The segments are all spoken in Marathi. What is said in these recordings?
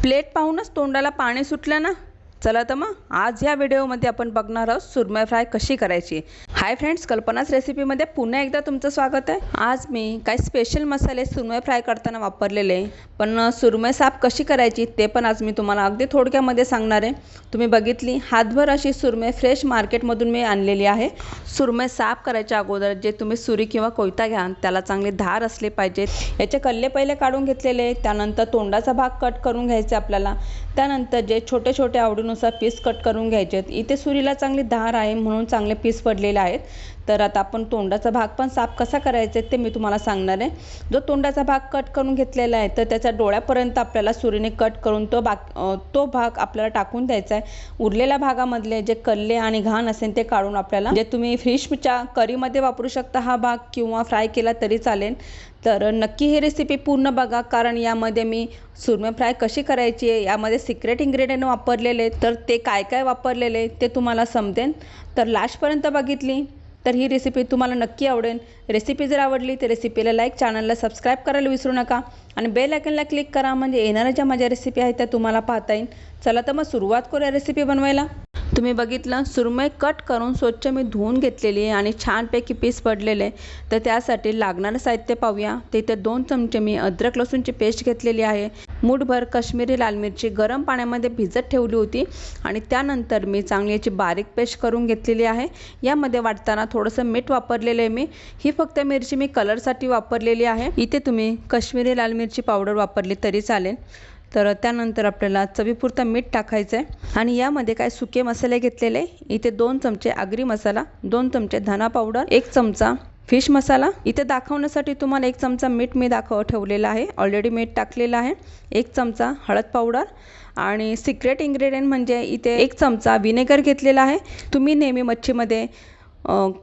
प्लेट पाहूनच तोंडाला पाणी सुटलं ना। चला तर मग आज ह्या व्हिडिओमध्ये आपण बघणार आहोत सुरमई फ्राय कशी करायची। हाय फ्रेंड्स, कल्पनाच रेसिपीमध्ये पुन्हा एकदा तुमचं स्वागत आहे। आज मी काही स्पेशल मसाले सुरमई फ्राय करताना वापरलेले, पण सुरमई साफ कशी करायची ते पण आज मी तुम्हाला अगदी थोडक्यामध्ये सांगणार आहे। तुम्ही बघितली हातभर अशी सुरमई फ्रेश मार्केटमधून मी आणलेली आहे। सुरमई साफ करायच्या अगोदर जे तुम्ही सुरी किंवा कोयता घ्या त्याला चांगले धार असले पाहिजेत। याचे कल्ले पहिले काढून घेतलेले, त्यानंतर तोंडाचा भाग कट करून घ्यायचा आपल्याला। त्यानंतर जे छोटे छोटे आवडीनुसार पीस कट करून घ्यायचे। इथे सुरीला चांगली धार आहे म्हणून चांगले पीस पडलेले आहेत। तर आता आपण तोंडाचा भाग पण साफ कसा करायचा ते मी तुम्हाला सांगणार आहे। जो तोंडाचा भाग कट करून घेतलेला आहे तर त्याच्या डोळ्यापर्यंत आपल्याला सुरीने कट करून तो भाग आपल्याला टाकून द्यायचा आहे। उरलेल्या भागामधले जे कल्ले आणि घाण असेल ते काढून आपल्याला, जे तुम्ही फिशच्या करीमध्ये वापरू शकता हा भाग, किंवा फ्राय केला तरी चालेल। तर नक्की ही रेसिपी पूर्ण बघा, कारण यामध्ये मी सुरमई फ्राय कशी करायची आहे यामध्ये सिक्रेट इन्ग्रेडियंट वापरलेले, तर ते काय काय वापरलेले ते तुम्हाला समजेल। तर लास्टपर्यंत बघितली तर ही रेसिपी तुम्हाला नक्की आवडेल। रेसिपी जर आवडली तर रेसिपीला लाईक, चॅनलला सबस्क्राईब करायला विसरू नका आणि बेल आयकॉनला क्लिक करा, म्हणजे येणाऱ्या ज्या माझ्या रेसिपी आहेत त्या तुम्हाला पाहता येईल। चला तर मग सुरुवात करूया रेसिपी बनवायला। तुम्ही बघितलं सुरमई कट करून स्वच्छ मी धुवून घेतलेली आहे आणि छानपैकी पीस पडलेले। तर त्यासाठी लागणारं साहित्य पाहूया। तिथे 2 चमचे मी अद्रक लसूणची पेस्ट घेतलेली आहे। मूठभर काश्मीरी लाल मिरची गरम पाण्यामध्ये भिजत ठेवली होती आणि त्यानंतर मी चांगली याची बारीक पेस्ट करून घेतलेली आहे। यामध्ये वाटताना थोडंसं मीठ वापरलेलं आहे मी। ही फक्त मिरची मी कलरसाठी वापरलेली आहे। इथे तुम्ही काश्मीरी लाल मिरची पावडर वापरली तरी चालेल। तर त्यानंतर आपल्याला चवीपुरतं मीठ टाकायचं आहे आणि यामध्ये काय सुके मसाले घेतलेले। इथे 2 चमचे आगरी मसाला, 2 चमचे धना पावडर, 1 चमचा फिश मसाला। इथे दाखवण्यासाठी तुम्हाला 1 चमचा मीठ मी ठेवलेला आहे, ऑलरेडी मीठ टाकलेलं आहे। 1 चमचा हळद पावडर आणि सिक्रेट इन्ग्रेडियंट म्हणजे इथे 1 चमचा विनेगर घेतलेला आहे। तुम्ही नेहमी मच्छीमध्ये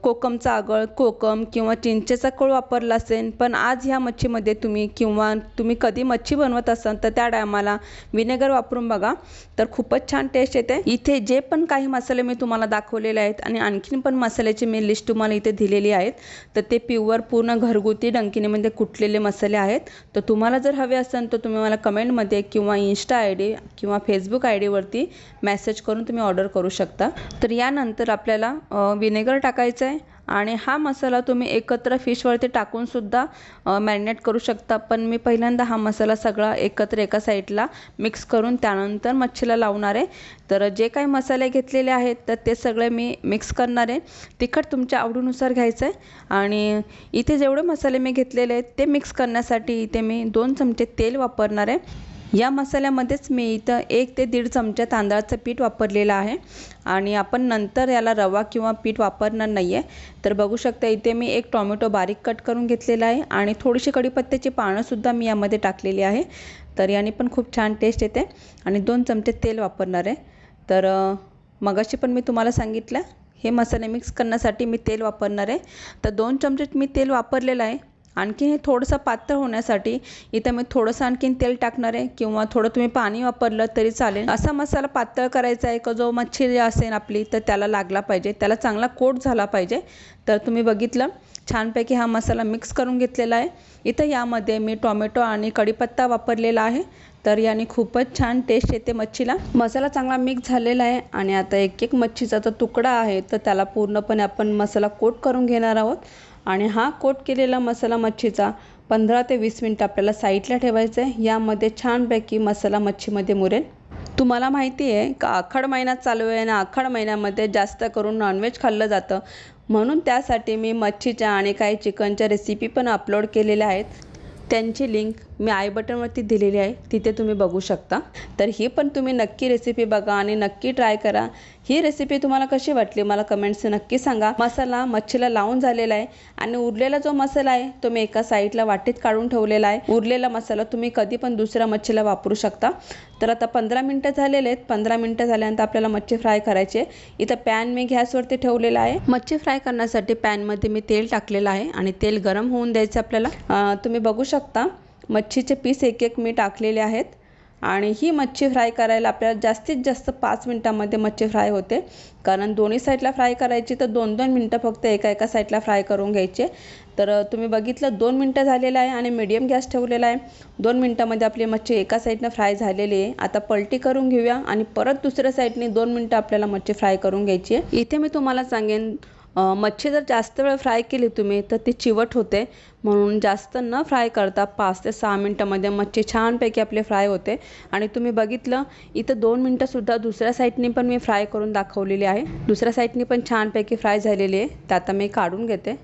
कोकमचा आगळ, कोकम किंवा चिंचेचा कोळ वापरला असेल, पण आज ह्या मच्छीमध्ये तुम्ही कधी मच्छी बनवत असाल तर त्या टायमाला विनेगर वापरून बघा, तर खूपच छान टेस्ट येते। इथे जे पण काही मसाले मी तुम्हाला दाखवलेले आहेत आणि आणखीन पण मसाल्याची मी लिस्ट तुम्हाला इथे दिलेली आहेत, तर ते प्युअर पूर्ण घरगुती डंकिनीमध्ये कुटलेले मसाले आहेत। तर तुम्हाला जर हवे असेल तर तुम्ही मला कमेंटमध्ये किंवा इंस्टा ID किंवा फेसबुक ID वरती मेसेज करून तुम्ही ऑर्डर करू शकता। तर यानंतर आपल्याला विनेगर टाकायचं आहे आणि हा मसाला तुम्ही एकत्र फिशवरती टाकून सुद्धा मॅरिनेट करू शकता, पण मी पहिल्यांदा हा मसाला सगळा एकत्र एका साईडला मिक्स करून त्यानंतर मच्छीला लावणार आहे। तर जे काही मसाले घेतलेले आहेत तर ते सगळे मी मिक्स करणार आहे। तिखट तुमच्या आवडीनुसार घ्यायचं आहे आणि इथे जेवढे मसाले मी घेतलेले आहेत ते मिक्स करण्यासाठी इथे मी 2 चमचे तेल वापरणार आहे। या मसाल्यामध्येच मी इथं 1 ते 1.5 चमचा तांदळाचं पीठ वापरलेलं आहे आणि आपण नंतर याला रवा किंवा पीठ वापरणार नाही आहे। तर बघू शकता इथे मी 1 टोमॅटो बारीक कट करून घेतलेला आहे आणि थोडीशी कढीपत्त्याची पानंसुद्धा मी यामध्ये टाकलेली आहे। तर याने पण खूप छान टेस्ट येते आणि 2 चमचे तेल वापरणार आहे। तर मगाशी पण मी तुम्हाला सांगितलं हे मसाले मिक्स करण्यासाठी मी तेल वापरणार आहे। तर 2 चमचे मी तेल वापरलेलं आहे। आणखी हे थोडंसं पातळ होण्यासाठी इथं मी थोडंसं आणखीन तेल टाकणार आहे, किंवा थोडं तुम्ही पाणी वापरलं तरी चालेल। असा मसाला पातळ करायचा आहे का जो मच्छी असेल आपली तर त्याला लागला पाहिजे, त्याला चांगला कोट झाला पाहिजे। तर तुम्ही बघितलं छानपैकी हा मसाला मिक्स करून घेतलेला आहे। इथं यामध्ये मी टोमॅटो आणि कढीपत्ता वापरलेला आहे, तर याने खूपच छान टेस्ट येते मच्छीला। मसाला चांगला मिक्स झालेला आहे आणि आता एक मच्छीचा जो तुकडा आहे तर त्याला पूर्णपणे आपण मसाला कोट करून घेणार आहोत आणि हा कोट केलेला मसाला मच्छीचा 15 ते 20 मिनिट आपल्याला साईडला ठेवायचा आहे। यामध्ये छानपैकी मसाला मच्छीमध्ये मुरेल। तुम्हाला माहिती आहे का आखाड महिना चालू आहे आणि आखाड महिन्यामध्ये जास्त करून नॉनव्हेज खाल्लं जातं, म्हणून त्यासाठी मी मच्छीच्या आणि काही चिकनच्या रेसिपी पण अपलोड केलेल्या आहेत। त्यांची लिंक मी आय बटनवरती दिलेली आहे, तिथे तुम्ही बघू शकता। तर ही पण तुम्ही नक्की रेसिपी बघा आणि नक्की ट्राय करा। ही रेसिपी तुम्हाला कशी वाटली मला कमेंट्स नक्की सांगा। मसाला मच्छीला लावून झालेला आहे आणि उरलेला जो मसाला आहे तो मी एका साईडला वाटीत काढून ठेवलेला आहे। उरलेला मसाला तुम्ही कधी पण दुसऱ्या मच्छीला वापरू शकता। तर आता 15 मिनिटं झालेले आहेत। 15 मिनिटं झाल्यानंतर आपल्याला मच्छी फ्राय करायची आहे। इथं पॅन मी गॅसवरती ठेवलेला आहे। मच्छी फ्राय करण्यासाठी पॅनमध्ये मी तेल टाकलेलं आहे आणि तेल गरम होऊन द्यायचं आपल्याला। तुम्ही बघू शकता मच्छीचे पीस एक मी टाकलेले आहेत आणि ही मच्छी फ्राय करायला आपल्याला जास्तीत जास्त 5 मिनटामध्ये मच्छी फ्राय होते, कारण दोन्ही साईडला फ्राय करायची तर 2-2 मिनटं फक्त एका साईडला फ्राय करून घ्यायचे. तर तुम्ही बघितलं 2 मिनटं झालेलं आहे आणि मीडियम गॅस ठेवलेला आहे. 2 मिनटामध्ये आपली मच्छी एका साईडनं फ्राय झालेली आहे. आता पलटी करून घेऊया आणि परत दुसऱ्या साईडने 2 मिनटं आपल्याला मच्छी फ्राय करून घ्यायची आहे. इथे मी तुम्हाला सांगेन, मच्छी जर जास्त वेळ फ्राय केली तुम्ही तर ती चिवट होते, म्हणून जास्त न फ्राय करता 5 ते 6 मिनटामध्ये मच्छी छानपैकी आपली फ्राय होते. आणि तुम्ही बघितलं इथं 2 मिनटंसुद्धा दुसऱ्या साईडनी पण मी फ्राय करून दाखवलेली आहे. दुसऱ्या साईडनी पण छानपैकी फ्राय झालेली आहे. तर आता मी काढून घेते.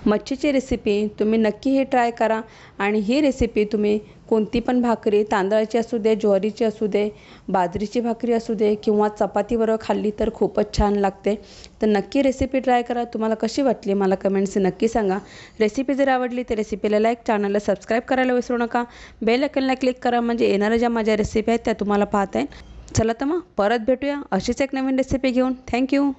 मच्छीची रेसिपी तुम्ही नक्की ही ट्राय करा आणि ही रेसिपी तुम्ही कोणती पण भाकरी, तांदळाची असू दे, ज्वारीची असू दे, बाजरीची भाकरी असू दे किंवा चपातीबरोबर खाल्ली तर खूपच छान लागते. तर नक्की रेसिपी ट्राय करा. तुम्हाला कशी वाटली मला कमेंट्स नक्की सांगा. रेसिपी जर आवडली तर रेसिपीला लाईक, चॅनलला सबस्क्राईब करायला विसरू नका. बेल आयकॉनला क्लिक करा म्हणजे येणाऱ्या ज्या माझ्या रेसिपी आहेत त्या तुम्हाला पाहता येईल. चला तर मग परत भेटूया अशीच एक नवीन रेसिपी घेऊन. थँक्यू.